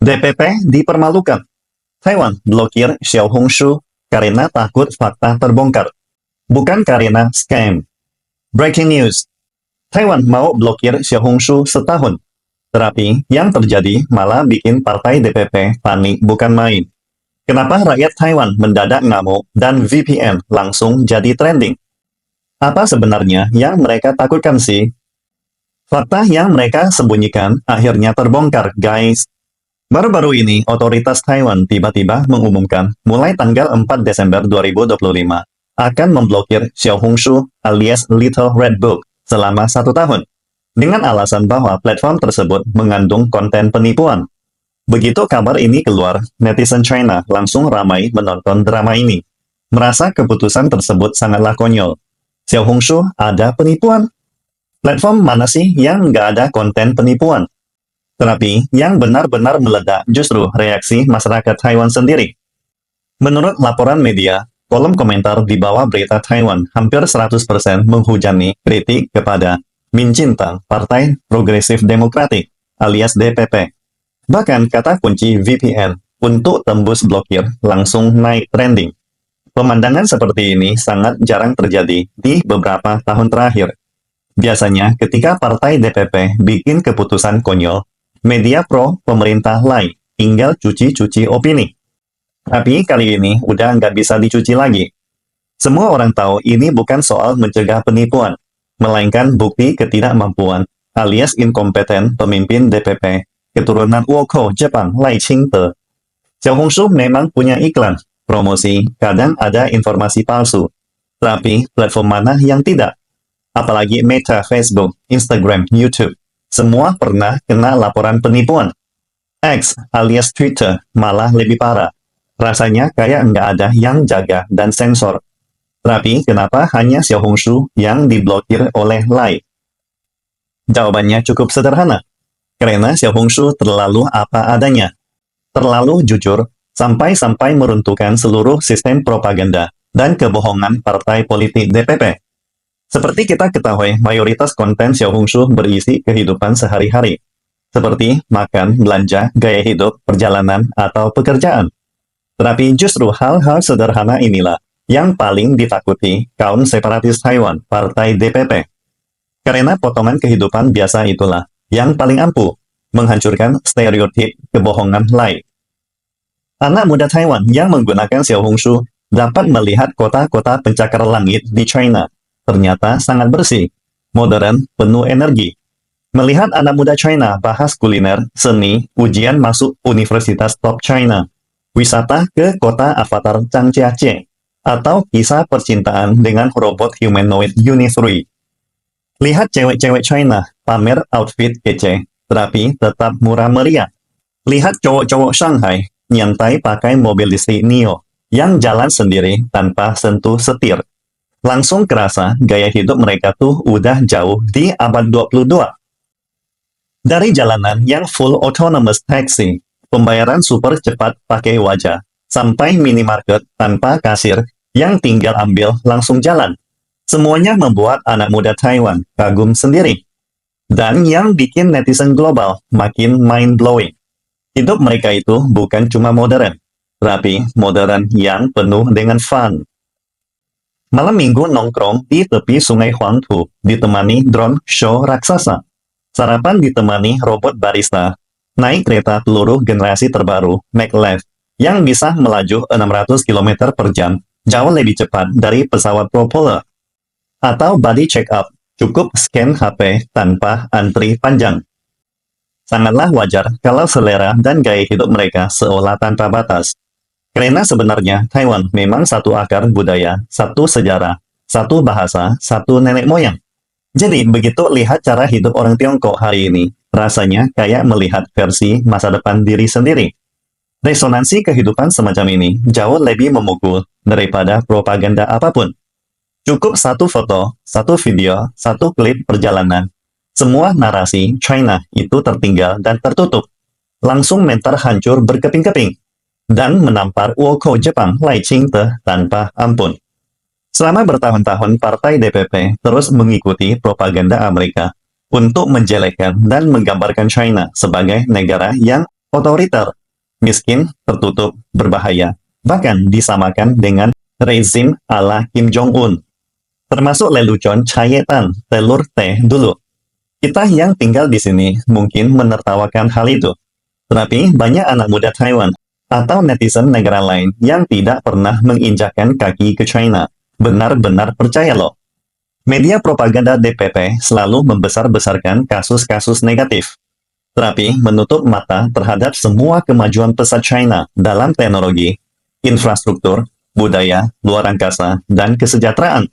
DPP dipermalukan. Taiwan blokir Xiaohongshu karena takut fakta terbongkar. Bukan karena scam. Breaking news. Taiwan mau blokir Xiaohongshu setahun. Tetapi yang terjadi malah bikin partai DPP panik bukan main. Kenapa rakyat Taiwan mendadak ngamuk dan VPN langsung jadi trending? Apa sebenarnya yang mereka takutkan sih? Fakta yang mereka sembunyikan akhirnya terbongkar, guys. Baru-baru ini, otoritas Taiwan tiba-tiba mengumumkan mulai tanggal 4 Desember 2025 akan memblokir Xiaohongshu alias Little Red Book selama 1 tahun, dengan alasan bahwa platform tersebut mengandung konten penipuan. Begitu kabar ini keluar, netizen China langsung ramai menonton drama ini, merasa keputusan tersebut sangatlah konyol. Xiaohongshu ada penipuan? Platform mana sih yang nggak ada konten penipuan? Tetapi yang benar-benar meledak justru reaksi masyarakat Taiwan sendiri. Menurut laporan media, kolom komentar di bawah berita Taiwan hampir 100% menghujani kritik kepada Min Jintang, Partai Progresif Demokratik, alias DPP. Bahkan kata kunci VPN untuk tembus blokir langsung naik trending. Pemandangan seperti ini sangat jarang terjadi di beberapa tahun terakhir. Biasanya ketika partai DPP bikin keputusan konyol, media pro pemerintah lain tinggal cuci-cuci opini. Tapi kali ini udah nggak bisa dicuci lagi. Semua orang tahu ini bukan soal mencegah penipuan, melainkan bukti ketidakmampuan alias inkompeten pemimpin DPP, keturunan Woko Jepang Lai Ching-te. Xiaohongshu memang punya iklan, promosi, kadang ada informasi palsu. Tapi platform mana yang tidak? Apalagi Meta, Facebook, Instagram, YouTube. Semua pernah kena laporan penipuan. X alias Twitter malah lebih parah. Rasanya kayak nggak ada yang jaga dan sensor. Tapi kenapa hanya Xiaohongshu yang diblokir oleh Lai? Jawabannya cukup sederhana. Karena Xiaohongshu terlalu apa adanya. Terlalu jujur, sampai-sampai meruntuhkan seluruh sistem propaganda dan kebohongan partai politik DPP. Seperti kita ketahui, mayoritas konten Xiaohongshu berisi kehidupan sehari-hari, seperti makan, belanja, gaya hidup, perjalanan, atau pekerjaan. Tetapi justru hal-hal sederhana inilah yang paling ditakuti kaum separatis Taiwan, Partai DPP. Karena potongan kehidupan biasa itulah yang paling ampuh menghancurkan stereotip kebohongan lain. Anak muda Taiwan yang menggunakan Xiaohongshu dapat melihat kota-kota pencakar langit di China. Ternyata sangat bersih, modern, penuh energi. Melihat anak muda China bahas kuliner, seni, ujian masuk universitas top China, wisata ke kota avatar Changjiajie, atau kisah percintaan dengan robot humanoid Uni-3. Lihat cewek-cewek China pamer outfit kece, tetapi tetap murah meriah. Lihat cowok-cowok Shanghai nyantai pakai mobil listrik Nio yang jalan sendiri tanpa sentuh setir. Langsung kerasa gaya hidup mereka tuh udah jauh di abad 22. Dari jalanan yang full autonomous taxi, pembayaran super cepat pakai wajah, sampai minimarket tanpa kasir yang tinggal ambil langsung jalan. Semuanya membuat anak muda Taiwan kagum sendiri. Dan yang bikin netizen global makin mind-blowing. Hidup mereka itu bukan cuma modern, tapi modern yang penuh dengan fun. Malam minggu nongkrong di tepi sungai Huangpu ditemani drone show raksasa. Sarapan ditemani robot barista. Naik kereta peluru generasi terbaru, maglev, yang bisa melaju 600 km per jam, jauh lebih cepat dari pesawat propeller. Atau body check-up, cukup scan HP tanpa antri panjang. Sangatlah wajar kalau selera dan gaya hidup mereka seolah tanpa batas. Karena sebenarnya Taiwan memang satu akar budaya, satu sejarah, satu bahasa, satu nenek moyang. Jadi begitu lihat cara hidup orang Tiongkok hari ini, rasanya kayak melihat versi masa depan diri sendiri. Resonansi kehidupan semacam ini jauh lebih memukul daripada propaganda apapun. Cukup satu foto, satu video, satu klip perjalanan. Semua narasi China itu tertinggal dan tertutup. Langsung mental hancur berkeping-keping. Dan menampar Woko Jepang Lai Ching-te tanpa ampun. Selama bertahun-tahun, partai DPP terus mengikuti propaganda Amerika untuk menjelekkan dan menggambarkan China sebagai negara yang otoriter, miskin, tertutup, berbahaya, bahkan disamakan dengan rezim ala Kim Jong-un. Termasuk lelucon cayetan, telur teh dulu. Kita yang tinggal di sini mungkin menertawakan hal itu. Tetapi banyak anak muda Taiwan atau netizen negara lain yang tidak pernah menginjakkan kaki ke China benar-benar percaya loh. Media propaganda DPP selalu membesar-besarkan kasus-kasus negatif, tetapi menutup mata terhadap semua kemajuan pesat China dalam teknologi, infrastruktur, budaya, luar angkasa, dan kesejahteraan.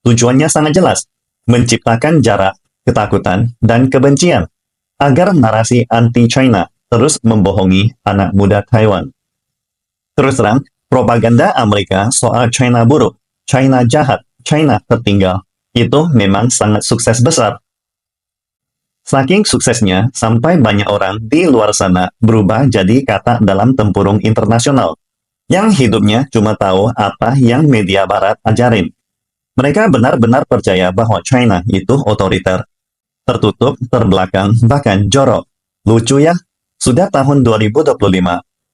Tujuannya sangat jelas, menciptakan jarak, ketakutan, dan kebencian, agar narasi anti-China terus membohongi anak muda Taiwan. Terus terang, propaganda Amerika soal China buruk, China jahat, China tertinggal, itu memang sangat sukses besar. Saking suksesnya, sampai banyak orang di luar sana berubah jadi kata dalam tempurung internasional, yang hidupnya cuma tahu apa yang media barat ajarin. Mereka benar-benar percaya bahwa China itu otoriter, tertutup, terbelakang, bahkan jorok. Lucu ya, sudah tahun 2025,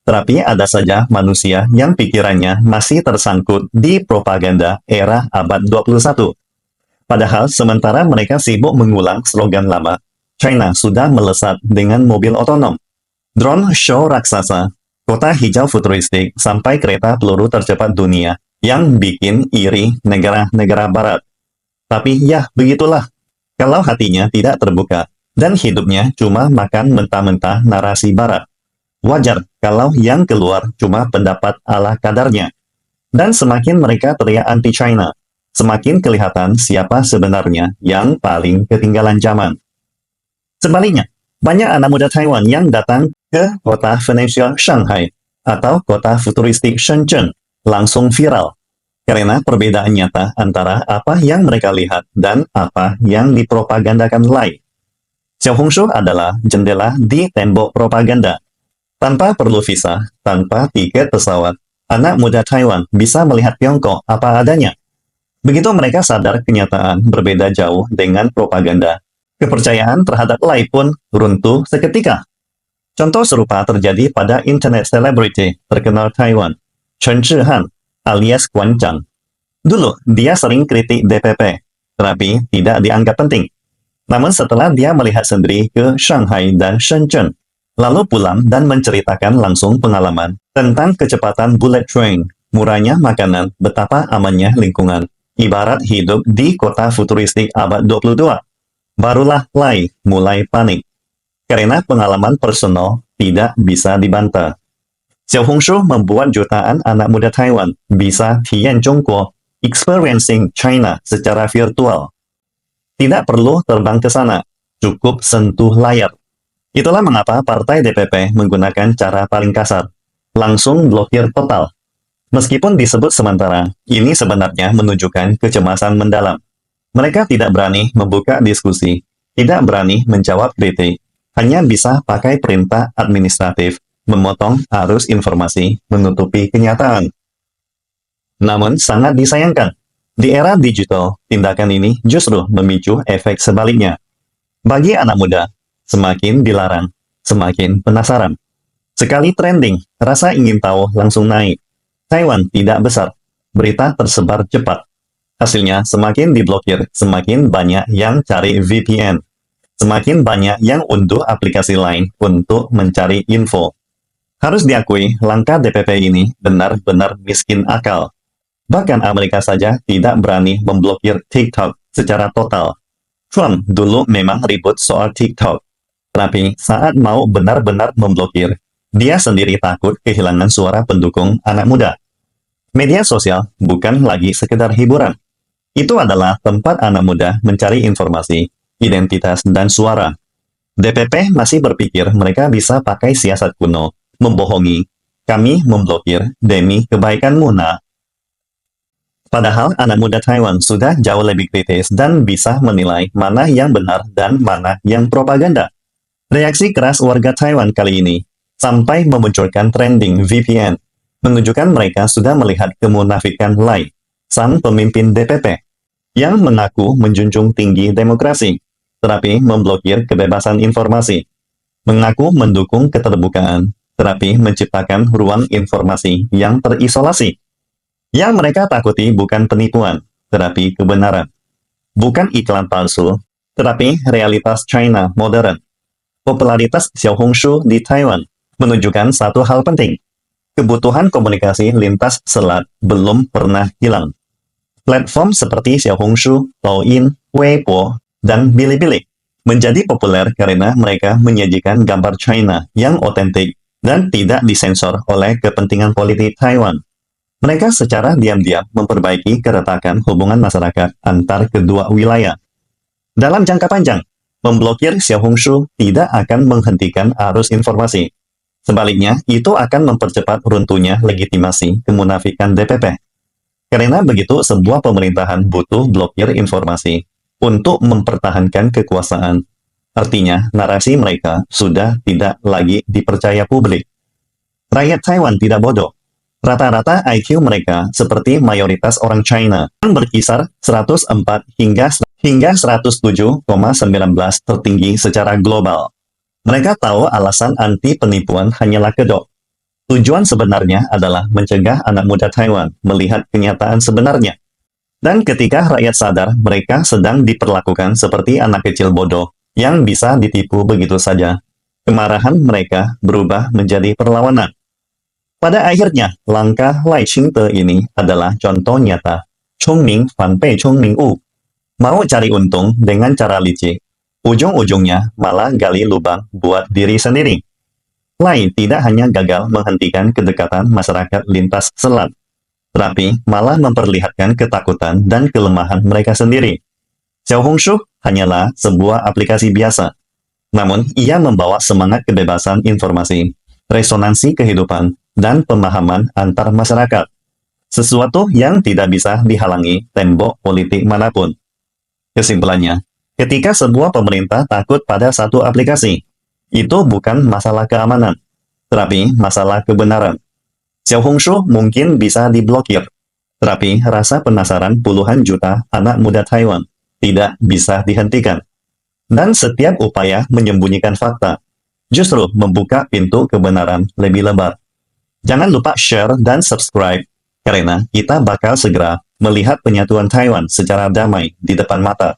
tetapi ada saja manusia yang pikirannya masih tersangkut di propaganda era abad 21. Padahal sementara mereka sibuk mengulang slogan lama, China sudah melesat dengan mobil otonom, drone show raksasa, kota hijau futuristik, sampai kereta peluru tercepat dunia yang bikin iri negara-negara barat. Tapi ya, begitulah. Kalau hatinya tidak terbuka dan hidupnya cuma makan mentah-mentah narasi barat, wajar kalau yang keluar cuma pendapat ala kadarnya. Dan semakin mereka teriak anti-China, semakin kelihatan siapa sebenarnya yang paling ketinggalan zaman. Sebaliknya, banyak anak muda Taiwan yang datang ke kota finansial Shanghai atau kota futuristik Shenzhen langsung viral, karena perbedaan nyata antara apa yang mereka lihat dan apa yang dipropagandakan lain. Xiaohongshu adalah jendela di tembok propaganda. Tanpa perlu visa, tanpa tiket pesawat, anak muda Taiwan bisa melihat Tiongkok apa adanya. Begitu mereka sadar kenyataan berbeda jauh dengan propaganda, kepercayaan terhadap Lai pun runtuh seketika. Contoh serupa terjadi pada internet celebrity terkenal Taiwan, Chen Zhihan alias Guan Zhang. Dulu, dia sering kritik DPP, tetapi tidak dianggap penting. Namun setelah dia melihat sendiri ke Shanghai dan Shenzhen, lalu pulang dan menceritakan langsung pengalaman tentang kecepatan bullet train, murahnya makanan, betapa amannya lingkungan, ibarat hidup di kota futuristik abad 22. Barulah Lai mulai panik. Karena pengalaman personal tidak bisa dibantah. Xiaohongshu membuat jutaan anak muda Taiwan bisa Tian Zhongguo, experiencing China secara virtual. Tidak perlu terbang ke sana, cukup sentuh layar. Itulah mengapa partai DPP menggunakan cara paling kasar, langsung blokir total. Meskipun disebut sementara, ini sebenarnya menunjukkan kecemasan mendalam. Mereka tidak berani membuka diskusi, tidak berani menjawab kritik, hanya bisa pakai perintah administratif, memotong arus informasi, menutupi kenyataan. Namun sangat disayangkan, di era digital, tindakan ini justru memicu efek sebaliknya. Bagi anak muda, semakin dilarang, semakin penasaran. Sekali trending, rasa ingin tahu langsung naik. Taiwan tidak besar, berita tersebar cepat. Hasilnya semakin diblokir, semakin banyak yang cari VPN. Semakin banyak yang unduh aplikasi lain untuk mencari info. Harus diakui, langkah DPP ini benar-benar miskin akal. Bahkan Amerika saja tidak berani memblokir TikTok secara total. Trump dulu memang ribut soal TikTok. Tapi saat mau benar-benar memblokir, dia sendiri takut kehilangan suara pendukung anak muda. Media sosial bukan lagi sekedar hiburan. Itu adalah tempat anak muda mencari informasi, identitas, dan suara. DPP masih berpikir mereka bisa pakai siasat kuno, membohongi. Kami memblokir demi kebaikanmu, nak. Padahal anak muda Taiwan sudah jauh lebih kritis dan bisa menilai mana yang benar dan mana yang propaganda. Reaksi keras warga Taiwan kali ini sampai memunculkan trending VPN, menunjukkan mereka sudah melihat kemunafikan Lai, sang pemimpin DPP, yang mengaku menjunjung tinggi demokrasi, tetapi memblokir kebebasan informasi. mengaku mendukung keterbukaan, tetapi menciptakan ruang informasi yang terisolasi. Yang mereka takuti bukan penipuan, tetapi kebenaran. Bukan iklan palsu, tetapi realitas China modern. Popularitas Xiaohongshu di Taiwan menunjukkan satu hal penting. Kebutuhan komunikasi lintas selat belum pernah hilang. Platform seperti Xiaohongshu, Douyin, Weibo, dan Bilibili menjadi populer karena mereka menyajikan gambar China yang otentik dan tidak disensor oleh kepentingan politik Taiwan. Mereka secara diam-diam memperbaiki keretakan hubungan masyarakat antar kedua wilayah. Dalam jangka panjang, memblokir Xiaohongshu tidak akan menghentikan arus informasi. Sebaliknya, itu akan mempercepat runtuhnya legitimasi kemunafikan DPP. Karena begitu, sebuah pemerintahan butuh blokir informasi untuk mempertahankan kekuasaan. Artinya, narasi mereka sudah tidak lagi dipercaya publik. Rakyat Taiwan tidak bodoh. Rata-rata IQ mereka seperti mayoritas orang China yang berkisar 104 hingga 107,19 tertinggi secara global. Mereka tahu alasan anti penipuan hanyalah kedok. Tujuan sebenarnya adalah mencegah anak muda Taiwan melihat kenyataan sebenarnya. Dan ketika rakyat sadar mereka sedang diperlakukan seperti anak kecil bodoh yang bisa ditipu begitu saja, kemarahan mereka berubah menjadi perlawanan. Pada akhirnya, langkah Lai Ching-te ini adalah contoh nyata. Chongming Fan Pei Chongming U. Mau cari untung dengan cara licik. Ujung-ujungnya malah gali lubang buat diri sendiri. Lai tidak hanya gagal menghentikan kedekatan masyarakat lintas selat, tetapi malah memperlihatkan ketakutan dan kelemahan mereka sendiri. Xiaohongshu hanyalah sebuah aplikasi biasa. Namun, ia membawa semangat kebebasan informasi, resonansi kehidupan, dan pemahaman antar masyarakat. Sesuatu yang tidak bisa dihalangi tembok politik manapun. Kesimpulannya, ketika sebuah pemerintah takut pada satu aplikasi, itu bukan masalah keamanan, tetapi masalah kebenaran. Xiaohongshu mungkin bisa diblokir, tetapi rasa penasaran puluhan juta anak muda Taiwan tidak bisa dihentikan. Dan setiap upaya menyembunyikan fakta justru membuka pintu kebenaran lebih lebar. Jangan lupa share dan subscribe, karena kita bakal segera melihat penyatuan Taiwan secara damai di depan mata.